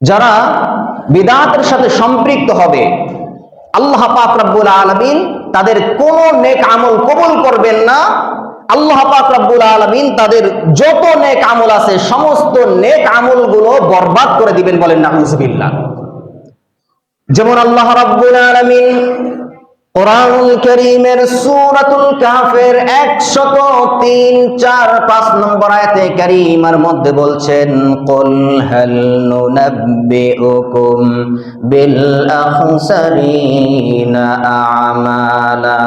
যারা বিদআতের সাথে সম্পৃক্ত হবে আল্লাহ পাক রব্বুল আলামিন তাদের কোনো নেক আমল কবুল করবেন না। আল্লাহ পাক রব্বুল আলামিন তাদের যত নেক আমল আছে সমস্ত নেক আমলগুলো বরবাদ করে দিবেন, বলেন নাউজুবিল্লাহ। যেমন আল্লাহ রাব্বুল আলামিন কোরআনুল কারীমের সূরাতুল কাহফের 103, 4, 5 নম্বর আয়াতে কারীমার মধ্যে বলছেন, কুল হাল নুনাব্বিউকুম বিল আখসারিনা আমালা।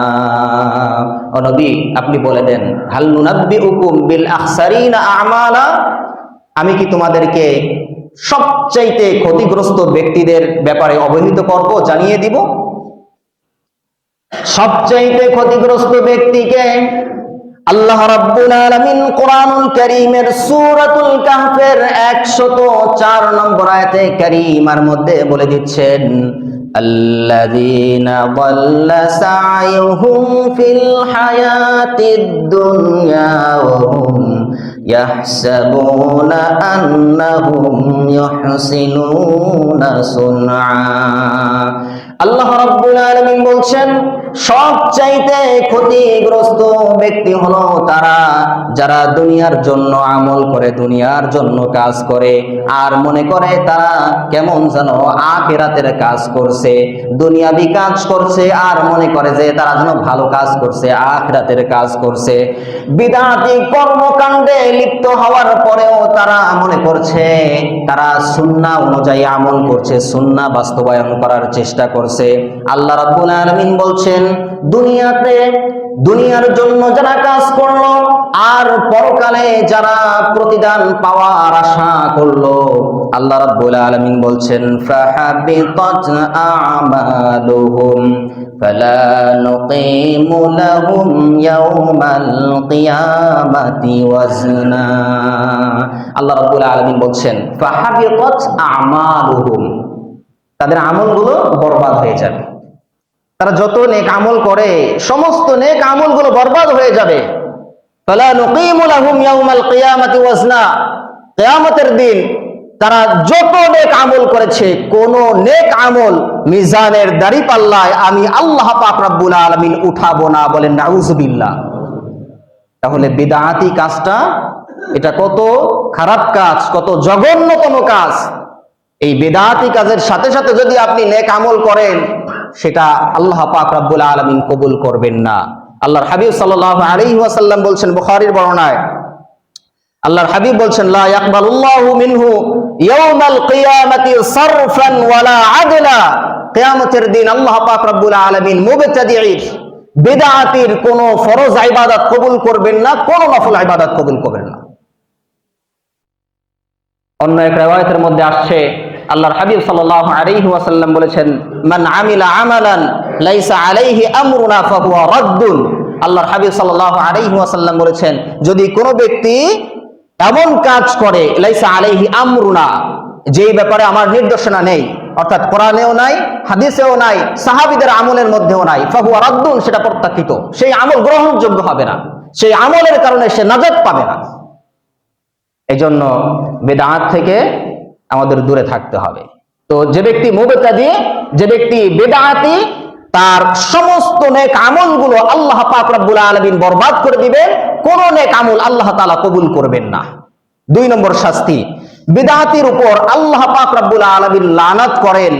ও নবী, আপনি বলে দেন, হাল নুনাব্বিউকুম বিল আখসারিনা আমালা, আমি কি তোমাদেরকে সবচাইতে ক্ষতিগ্রস্ত ব্যক্তিদের ব্যাপারে অবহিত করব, জানিয়ে দিব? সবচাইতে ক্ষতিগ্রস্ত ব্যক্তিকে আল্লাহ রাব্বুল আলামিন কোরআনুল কারীমের সূরাতুল কাহফের 104 নম্বর আয়াতে কারীমার মধ্যে বলে দিচ্ছেন, আল্লাযীনা দাল্লা সা'য়ুহুম ফিল হায়াতিদ দুনিয়া ওয়া হুম ইয়াহসাবুনা আন্নাহুম ইউহসিনুনা সুনআ। আল্লাহ রাব্বুল আলামিন বলছেন, সবচাইতে ক্ষতিগ্রস্ত ব্যক্তি হলো তারা যারা দুনিয়ার জন্য আমল করে, দুনিয়ার জন্য কাজ করে, আর মনে করে তারা কেমন যেন আখিরাতের কাজ করছে, দুনিয়াবি কাজ করছে, আর মনে করে যে তারা যেন ভালো কাজ করছে, আখিরাতের কাজ করছে। বিদআতি কর্মকাণ্ডে লিপ্ত হওয়ার পরেও তারা মনে করছে তারা সুন্নাহ অনুযায়ী আমল করছে, সুন্নাহ বাস্তবায়ন করার চেষ্টা করছে। আল্লাহ রাব্বুল আলামিন বলছেন, দুনিয়াতে দুনিয়ার জন্য যারা কাজ করলো আর পরকালে যারা প্রতিদান পাওয়ার আশা করলো, আল্লাহ রাব্বুল আলামিন বলছেন, ফাহাবিতাত আমালুহুম ফালা নুকিমু লাহুম ইয়াওমাল কিয়ামাতি ওয়াজনা। আল্লাহ রাব্বুল আলামিন বলছেন, ফাহাবিতাত আমালুহুম, তাদের আমলগুলো বরবাদ হয়ে যাবে। তারা যত নেক আমল করে সমস্ত নেক আমলগুলো বরবাদ হয়ে যাবে। ফালা নুকিমু লাহুম ইয়াওমাল কিয়ামাতি ওয়াজনা, কিয়ামতের দিন তারা যত নেক আমল করেছে কোন নেক আমল মিজানের দাঁড়িপাল্লায় আমি আল্লাহ পাক রব্বুল আলামিন উঠাবো না, বলেন নাউজুবিল্লাহ। তাহলে বিদআতি কাজটা এটা কত খারাপ কাজ, কত জঘন্যতম কাজ। এই বিদআতি কাজের সাথে সাথে যদি আপনি নেক আমল করেন সেটা আল্লাহ পাক রব্বুল আলামিন কবুল করবেন না। আল্লাহর হাবিব সাল্লাল্লাহু আলাইহি ওয়াসাল্লাম বলছেন, বুখারীর বর্ণনায় আল্লাহর হাবিব বলছেন, লা ইয়াকবালুল্লাহু মিনহু ইয়াওমাল কিয়ামাতি সারফান ওয়ালা আদলা। কিয়ামতের দিন আল্লাহ পাক রব্বুল আলামিন মুবতাদিঈর বিদআতির কোন ফরজ ইবাদত কবুল করবেন না, কোন নফল ইবাদত কবুল করবেন না। অন্য এক riwayat-এর মধ্যে আসছে, আল্লাহর হাবিব সাল্লাল্লাহু আলাইহি ওয়াসাল্লাম বলেছেন, মান আমিলা আমালান লাইসা আলাইহি আমরুনা ফাহুয়া রাদ্দুন। আল্লাহর হাবিব সাল্লাল্লাহু আলাইহি ওয়াসাল্লাম বলেছেন, যদি কোনো ব্যক্তি এমন কাজ করে লাইসা আলাইহি আমরুনা, যেই ব্যাপারে আমার নির্দেশনা নেই, অর্থাৎ কোরআনেও নাই, হাদিসেও নাই, সাহাবীদের আমলের মধ্যেও নাই, ফাহুয়া রাদ্দুন, সেটা প্রত্যাখ্যিত, সেই আমল গ্রহণযোগ্য হবে না, সেই আমলের কারণে সে নাজাত পাবে না। এজন্য বিদআত থেকে আমাদের দূরে থাকতে হবে। তো যে ব্যক্তি মুবতাদি, যে ব্যক্তি বিদআতি, তার সমস্ত নেক আমলগুলো আল্লাহ পাক রব্বুল আলামিন বরবাদ করে দিবেন, কোন নেক আমল আল্লাহ তাআলা কবুল করবেন না। 2 নম্বর শাস্তি, বিদআতির উপর আল্লাহ পাক রব্বুল আলামিন লানাত করেন,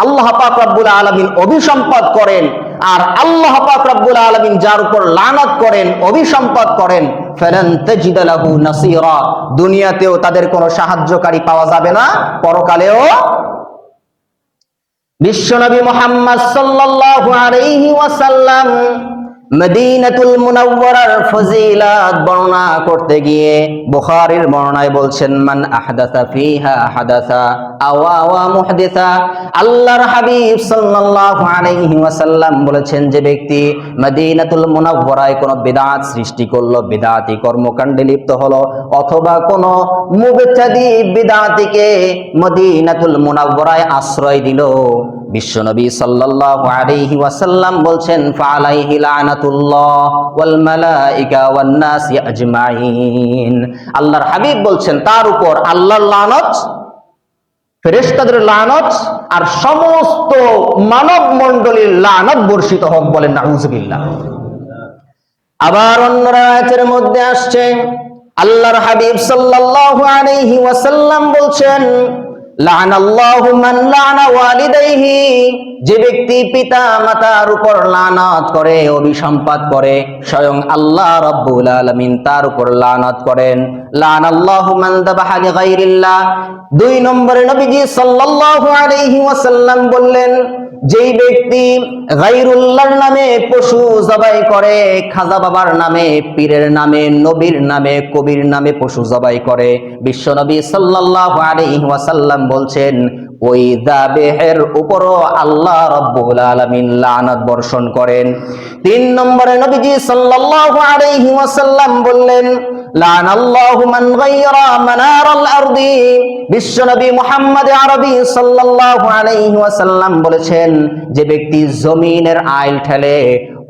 আল্লাহ পাক রব্বুল আলামিন অভিসম্পাত করেন। আর আল্লাহ পাক রব্বুল আলামিন যার উপর লানাত করেন, অভিসম্পাত করেন, ফালান তাজিদা লাহু নাসীরা, দুনিয়াতেও তাদের কোনো সাহায্যকারী পাওয়া যাবে না, পরকালেও। বিশ্বনবী মুহাম্মদ সাল্লাল্লাহু আলাইহি ওয়াসাল্লাম মদিনাতুল মুনাওয়ারার ফজিলাত বর্ণনা করতে গিয়ে বুখারীর বর্ণনায় বলছেন, মান আহদাসা ফিহা হাদাসা আওয়া মুহদিসা। আল্লাহর হাবিব সাল্লাল্লাহু আলাইহি ওয়াসাল্লাম বলেছেন, যে ব্যক্তি মদিনাতুল মুনাওয়ারায় কোনো বিদআত সৃষ্টি করলো, বিদআতি কর্মকাণ্ডে লিপ্ত হলো, অথবা কোনো মুবতাদি বিদআতিকে মদিনাতুল মুনাওয়ারায় আশ্রয় দিল, বিশ্বনবী সাল্লাল্লাহু আলাইহি ওয়াসাল্লাম বলছেন, ফাআলাইহি লানাতুল্লাহ ওয়াল মালাইকা ওয়ান নাস আজমাইন। আল্লাহর হাবিব বলছেন, তার উপর আল্লাহর লানত ফেরেশতাদের লানত আর সমস্ত মানব মণ্ডলীর লানত বর্ষিত হোক, বলেন নাউজুবিল্লাহ। আবার অন্য আয়াতের মধ্যে আসছে, আল্লাহর হাবিব সাল্লাল্লাহু আলাইহি ওয়াসাল্লাম বলছেন, লানাল্লাহু মান লানা ওয়ালিদাইহি, যে ব্যক্তি পিতা মাতার উপর লানত করে, অভিসম্পাত করে, স্বয়ং আল্লাহ রাব্বুল আলামিন তার উপর লানত করেন। লানাল্লাহু মান যাবাহা লিগাইরিল্লাহ। 2 নম্বরে নবীজি সাল্লাল্লাহু আলাইহি ওয়াসাল্লাম বললেন, যেই ব্যক্তি গায়রুল্লাহর নামে পশু জবাই করে, খাজা বাবার নামে, পীরের নামে, নবীর নামে, কবির নামে পশু জবাই করে, বিশ্বনবী সাল্লাল্লাহু আলাইহি ওয়াসাল্লাম বলছেন ওই যাবেহের উপরও আল্লাহ রাব্বুল আলামিন লানত বর্ষণ করেন। 3 নম্বরে নবীজি সাল্লাল্লাহু আলাইহি ওয়াসাল্লাম বললেন, লানাল্লাহু মান গায়্যারা মানারাল আরদি। বিশ্বনবী মুহাম্মদ আরবি সাল্লাল্লাহু আলাইহি ওয়াসাল্লাম বলেছেন, যে ব্যক্তি জমিনের আইল ঠেলে,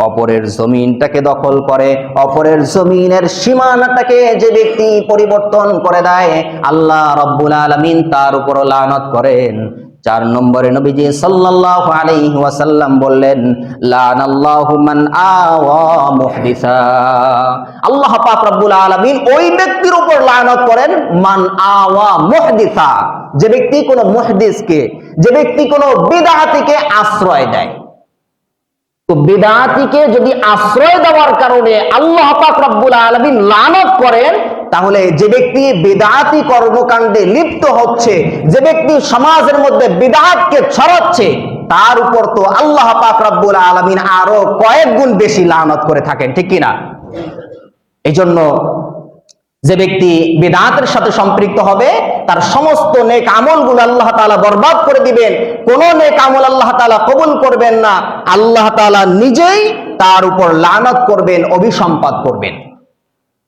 অপরের জমিনটাকে দখল করে, অপরের জমিনের সীমানাটাকে যে ব্যক্তি পরিবর্তন করে দেয়, আল্লাহ রাব্বুল আলামিন তার উপর লানত করেন। 4 নম্বরে নবীজি সাল্লাল্লাহু আলাইহি ওয়াসাল্লাম বললেন, লানাল্লাহু মান আওয়া মুহদিসা। আল্লাহ পাক রব্বুল আলামিন ওই ব্যক্তির উপর লানত করেন, মান আওয়া মুহদিসা, যে ব্যক্তি কোন মুহদিসকে, যে ব্যক্তি কোন বিদআতিকে আশ্রয় দেয়। তো বিদআতিকে যদি আশ্রয় দেওয়ার কারণে আল্লাহ পাক রব্বুল আলামিন লানত করেন, তাহলে যে ব্যক্তি বিদআতি কর্মকাণ্ডে লিপ্ত হচ্ছে, যে ব্যক্তি সমাজের মধ্যে বিদআতকে ছড়াচ্ছে, তার উপর তো আল্লাহ পাক রব্বুল আলামিন আরো কয়েক গুণ বেশি লানত করে থাকেন, ঠিক কিনা? এই জন্য যে ব্যক্তি বিদআতের সাথে সম্পৃক্ত হবে, তার সমস্ত নেক আমলগুলো আল্লাহ তাআলা বরবাদ করে দিবেন। কোন নেক আমল আল্লাহ তাআলা কবুল করবেন না, আল্লাহ তাআলা নিজেই তার উপর লানত করবেন, অভিসম্পাত করবেন।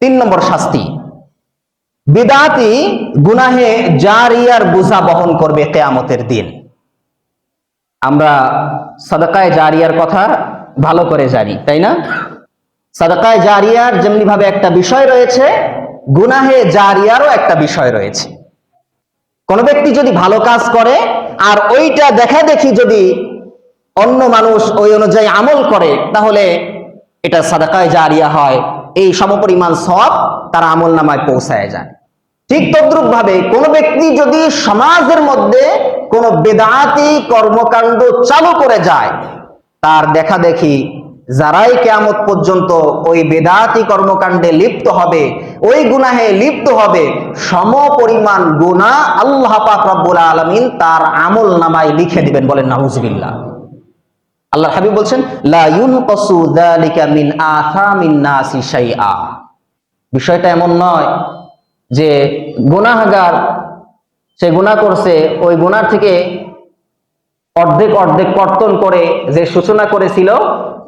3 নম্বর শাস্তি, বিদআতি গুনাহে জারিয়ার বোঝা বহন করবে কিয়ামতের দিন। আমরা সাদাকায়ে জারিয়ার কথা ভালো করে জানি, তাই না? সাদাকায়ে জারিয়ার যেমনি ভাবে একটা বিষয় রয়েছে, গুনাহে জারিয়ারও একটা বিষয় রয়েছে। কোন ব্যক্তি যদি ভালো কাজ করে আর ওইটা দেখা দেখি যদি অন্য মানুষ ওই অনুযায়ী আমল করে, তাহলে এটা সাদাকায়ে জারিয়া হয়, এই সমপরিমাণ সওয়াব তার আমল নামায় পৌঁছায় যায়। ঠিক তদ্রুপ ভাবে কোন ব্যক্তি যদি সমাজের মধ্যে কোন বিদআতি কর্মকাণ্ড চালু করে যায়, তার দেখা দেখি যারাই কিয়ামত পর্যন্ত ওই বিদআতি কর্মকাণ্ডে লিপ্ত হবে, ওই গুনাহে লিপ্ত হবে, সমপরিমাণ গুনাহ আল্লাহ পাক রব্বুল আলামিন তার আমল নামায় লিখে দিবেন, বলেন নাউজুবিল্লাহ। আল্লাহর হাবিব বলছেন, লা ইউনকাসু যালিকা মিন আসামিন নাসি শাইআ। বিষয়টা এমন নয় যে গুনাহগার সে গুনাহ করছে, ওই গুনাহ থেকে অর্ধেক অর্ধেক কর্তন করে যে সূচনা করেছিল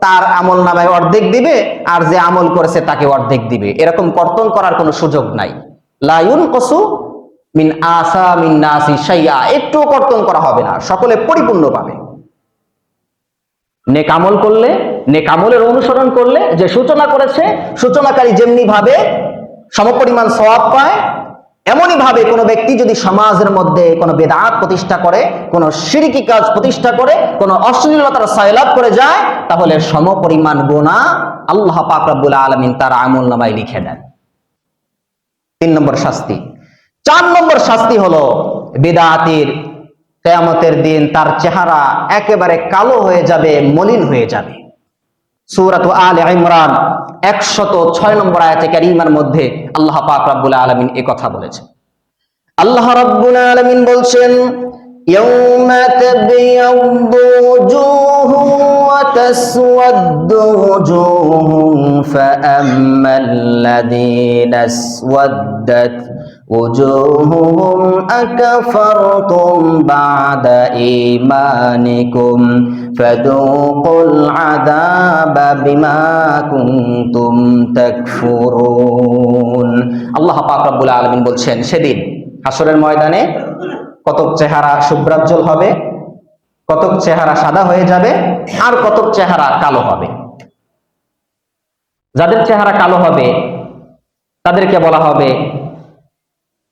তার আমল নামায় অর্ধেক দিবে, আর যে আমল করেছে তাকে অর্ধেক দিবে, এরকম কর্তন করার কোনো সুযোগ নাই। লা ইউনকাসু মিন আসামিন নাসি শাইআ, একটু কর্তন করা হবে না, সকলে পরিপূর্ণ পাবে। নেক আমল করলে, নেক আমলের অনুসরণ করলে যে সূচনা করেছে, সূচনাকারী যেমনি ভাবে সমপরিমাণ সওয়াব পায়, এমনই ভাবে কোনো ব্যক্তি যদি সমাজের মধ্যে কোনো বিদআত প্রতিষ্ঠা করে, কোনো শিরকি কাজ প্রতিষ্ঠা করে, কোনো অশ্লীলতার সয়লাব করে যায়, তাহলে সমপরিমাণ গুনাহ আল্লাহ পাক রব্বুল আলামিন তার আমল নামায় লিখে দেন। 3 নম্বর শাস্তি। 4 নম্বর শাস্তি হলো বিদআতির কিয়ামতের দিন তার চেহারা একেবারে কালো হয়ে যাবে, মলিন হয়ে যাবে। সূরাত আলে ইমরান 106 নম্বর আয়াতে কারীমার মধ্যে আল্লাহ পাক রব্বুল আলামিন এই কথা বলেছেন। আল্লাহ রাব্বুল আলামিন বলছেন, ইয়াউমা তাবিয়াদ্দু ওজুহুম ওয়া তাসওয়াদ্দু ওজুহুম ফাআম্মাল্লাযীনা আসওয়াদ্দাত ওজুহুহুম আকাফারতুম বা'দা ঈমানিকুম ফাদুকুল আযাবা বিমা কুনতুম তাকফুরুন। আল্লাহ পাক রব্বুল আলামিন বলছেন, সেদিন হাসরের ময়দানে কতক চেহারা শুভ্রাজ্জ্বল হবে, কতক চেহারা সাদা হয়ে যাবে, আর কতক চেহারা কালো হবে। যাদের চেহারা কালো হবে তাদেরকে বলা হবে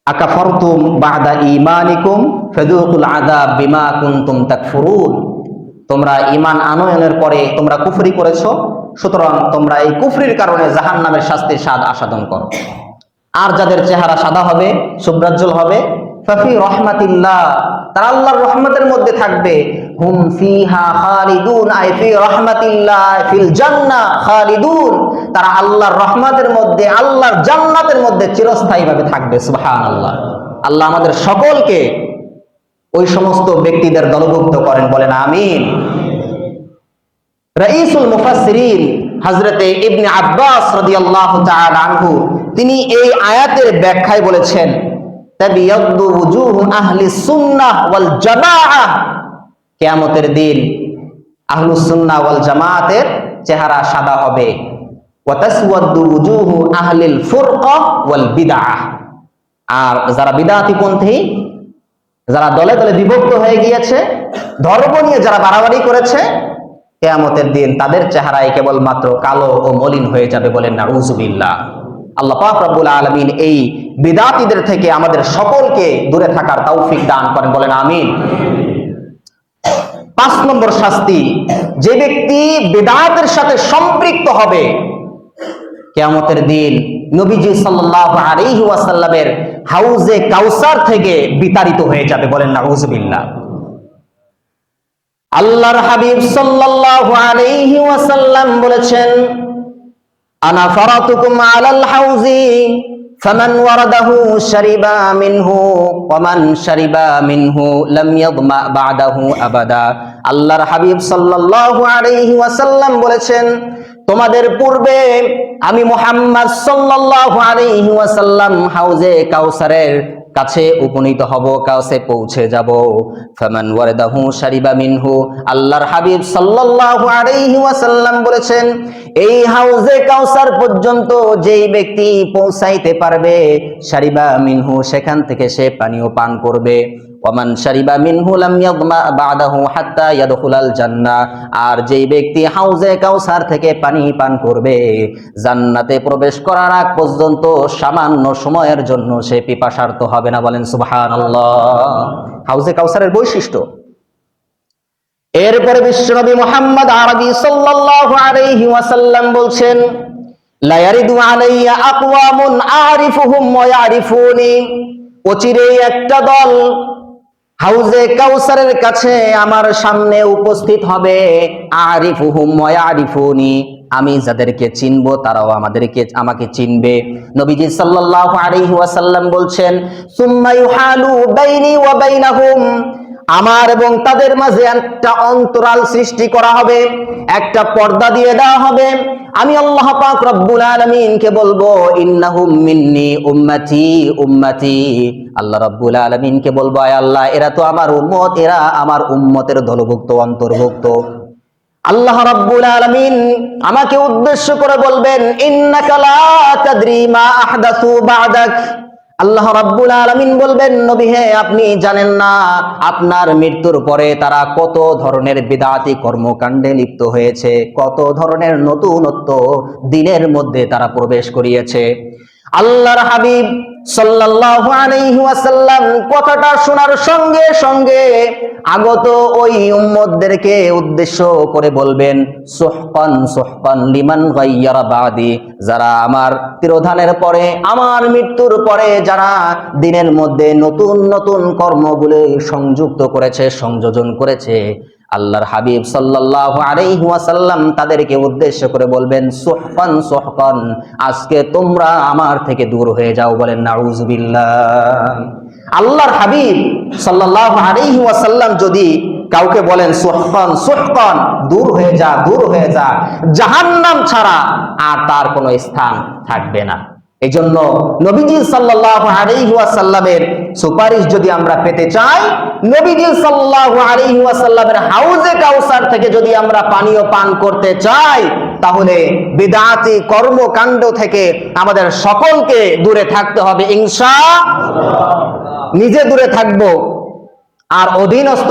আকাফারতুম বা'দা ঈমানিকুম ফাযুকুল আযাব বিমা কুনতুম তাকফুরুন। তোমরা ঈমান আনয়নের পরে তোমরা কুফরি করেছো, সুতরাং তোমরা এই কুফরির কারণে জাহান্নামের শাস্তির স্বাদ আস্বাদন করো। আর যাদের চেহারা সাদা হবে, শুভ্রাজ্জ্বল হবে, ফাফি রাহমাতিল্লাহ, তারা আল্লাহর রহমতের মধ্যে থাকবে। হুম ফিহা খালিদুন, আই ফি রাহমাতিল্লাহ ফিল জান্নাহ খালিদুন, তারা আল্লাহর রহমতের মধ্যে, আল্লাহর জান্নাতের মধ্যে চিরস্থায়ীভাবে থাকবে। সুবহানাল্লাহ। আল্লাহ আমাদের সকলকে ওই সমস্ত ব্যক্তিদের দলভুক্ত করেন, বলেন আমিন। রাইসুল মুফাসসিরিন হযরতে ইবনে আব্বাস রাদিয়াল্লাহু তাআলা আনহু তিনি এই আয়াতের ব্যাখ্যায় বলেছেন, তাবিয়াদ্দু ওয়ুজুহু আহলিস সুন্নাহ ওয়াল জামাআহ, কিয়ামতের দিন আহলুস সুন্নাহ ওয়াল জামাআতের চেহারা সাদা হবে। ওয়া তাসওয়াদ্দু ওয়ুজুহু আহলিল ফুরকা ওয়াল বিদআহ, আর যারা বিদআতি পন্থী, যারা দলে দলে বিভক্ত হয়ে গিয়েছে, ধর্ম নিয়ে যারা বাড়াবাড়ি করেছে, কিয়ামতের দিন তাদের চেহারায় কেবলমাত্র কালো ও মলিন হয়ে যাবে, বলেন নাউযুবিল্লাহ। আল্লাহ পাক রব্বুল আলামিন এই বিদআতীদের থেকে আমাদের সকলকে দূরে থাকার তৌফিক দান করেন, বলেন আমিন। 5 নম্বর শাস্তি, যে ব্যক্তি বিদআতের সাথে সম্পৃক্ত হবে, কিয়ামতের দিন নবীজি সাল্লাল্লাহু আলাইহি ওয়াসাল্লামের হাউজে কাউসার থেকে বিতাড়িত হয়ে যাবে, বলেন নাউযুবিল্লাহ। আল্লাহর হাবিব সাল্লাল্লাহু আলাইহি ওয়াসাল্লাম বলেছেন, আনা ফারাতুকুম আলাল হাউজি ফামান ওয়ারাদাহু শারিবা মিনহু ওয়া মান শারিবা মিনহু লাম ইয়াদমা বা'দাহু আবাদা। আল্লাহর হাবিব সাল্লাল্লাহু আলাইহি ওয়াসাল্লাম বলেছেন, তোমাদের পূর্বে আমি মুহাম্মদ সাল্লাল্লাহু আলাইহি ওয়াসাল্লাম হাউজে কাউসারের কাছে উপনীত হব, কাছে পৌঁছে যাব। ফামান ওয়ারাদাহু শারিবা মিনহু, আল্লাহর হাবিব সাল্লাল্লাহু আলাইহি ওয়াসাল্লাম বলেছেন, এই হাউজে কাউসার পর্যন্ত যেই ব্যক্তি পৌঁছাইতে পারবে, শারিবা মিনহু, সেখান থেকে সে পানীয় পান করবে। ওয়ামান শারিবা মিনহু লাম ইয়াদমা বা'দাহু হাত্তা ইয়াদখুলাল জান্নাহ, আর যেই ব্যক্তি হাউজে কাউসার থেকে পানি পান করবে, জান্নাতে প্রবেশ করার আগ পর্যন্ত সামান্য সময়ের জন্য সে পিপাসার্ত হবে না, বলেন সুবহানাল্লাহ। হাউজে কাউসারের বৈশিষ্ট্য। এরপরে বিশ্বনবী মুহাম্মদ আরবি সাল্লাল্লাহু আলাইহি ওয়াসাল্লাম বলছেন, লা ইয়ারিদু আলাইয়া আকওয়ামুন আরিফুহুম ওয়া ইয়ারিফুনি, অচিরেই একটা দল হাউজে কাউসারের কাছে আমার সামনে উপস্থিত হবে, আরিফুহুম ওয়া ইয়ারিফুনি, আমি যাদেরকে চিনবো তারাও আমাকে চিনবে। নবীজি সাল্লাল্লাহু আলাইহি ওয়াসাল্লাম বলছেন, সুম্মা ইউহালু বাইনি ওয়া বাইনাহুম, আমার এবং তাদের মাঝে একটা অন্তরাল সৃষ্টি করা হবে, একটা পর্দা দিয়ে দেওয়া হবে। আমি আল্লাহ পাক রব্বুল আলামিনকে বলবো, ইন্নাহুম মিন্নি উম্মতি উম্মতি, আল্লাহ রব্বুল আলামিনকে বলবো, আয় আল্লাহ, এরা তো আমার উম্মত, এরা আমার উম্মতের দলভুক্ত, অন্তর্ভুক্ত। আল্লাহ রাব্বুল আলামিন আমাকে উদ্দেশ্য করে বলবেন, ইন্নাকা লা তাদরি মা আহদাসু বা'দাক, আল্লাহ রাব্বুল আলামিন বলবেন, নবী হে, আপনি জানেন না আপনার মৃত্যুর পরে তারা কত ধরনের বিদআতি কর্মকাণ্ডে লিপ্ত হয়েছে, কত ধরনের নতুনত্ব দিনের মধ্যে তারা প্রবেশ করিয়েছে। আল্লাহর হাবিব সাল্লাল্লাহু আলাইহি ওয়াসাল্লাম কথাটা শোনার সঙ্গে সঙ্গে আগত ওই উম্মতদেরকে উদ্দেশ্য করে বলবেন, সুহকান সুহকান লিমান গায়্যারা বাদি, যারা আমার তিরোধানের পরে, আমার মৃত্যুর পরে যারা দিনের মধ্যে নতুন নতুন কর্মগুলো সংযুক্ত করেছে, সংযোজন করেছে, আল্লাহর হাবিব সাল্লাল্লাহু আলাইহি ওয়াসাল্লাম তাদেরকে উদ্দেশ্য করে বলবেন, সুহকান সুহকান, আজকে তোমরা আমার থেকে দূর হয়ে যাও, বলেন নাউযুবিল্লাহ। আল্লাহর হাবিব সাল্লাল্লাহু আলাইহি ওয়াসাল্লাম যদি কাউকে বলেন সুহকান সুহকান, দূর হয়ে যা, দূর হয়ে যা, জাহান্নাম ছাড়া আর তার কোনো স্থান থাকবে না। এজন্য নবীজি সাল্লাল্লাহু আলাইহি ওয়াসাল্লামের সুপারিশ যদি আমরা পেতে চাই, নবীজি সাল্লাল্লাহু আলাইহি ওয়াসাল্লামের হাউজে কাউসার থেকে যদি আমরা পানীয় পান করতে চাই, তাহলে বিদআতি কর্মকাণ্ড থেকে আমাদের সকলকে দূরে থাকতে হবে ইনশাআল্লাহ। নিজে দূরে থাকবো, আর অধীনস্থ